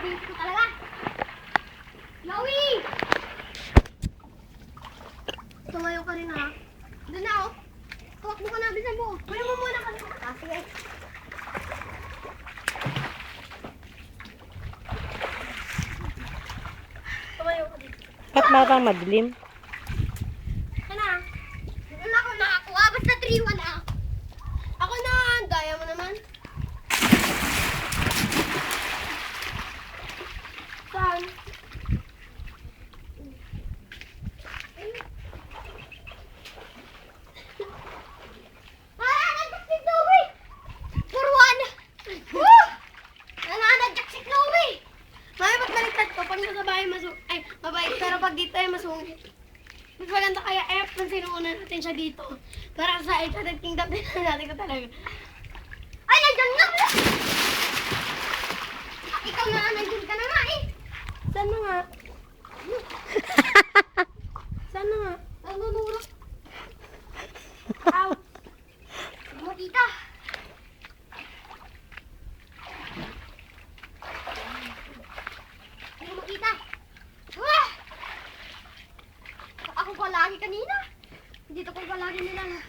Paborito ko talaga. Chloe! Tumayo ka rin ha. Doon na oh. Tuwak mo ka na, bisan mo. Kuya mo muna ka. Ah, sige. Tumayo ka dito. Ba't parang madilim? Ano? Doon ako nakakuha. Basta 3-1 ah. Ako na. Daya mo naman. Saan? Nananadyak si Chloe! For 1! Woo! Nananadyak si Chloe! Mami, ba't baliktad ko? Pag nasa bahay ay, mabait. Pero pag dito ay masungit. Mas maganda kaya pansinin muna natin siya dito. Para sa United Kingdom din natin ko talaga. Ay, nandiyan na! Ikaw na, nandiyan ka na nga eh. Saan na nga? Saan na nga? Nanunuro. Ow! Hindi mo kita. Hindi mo kita. Wah! Ako pa lagi kanina. Dito ko pa lagi nila.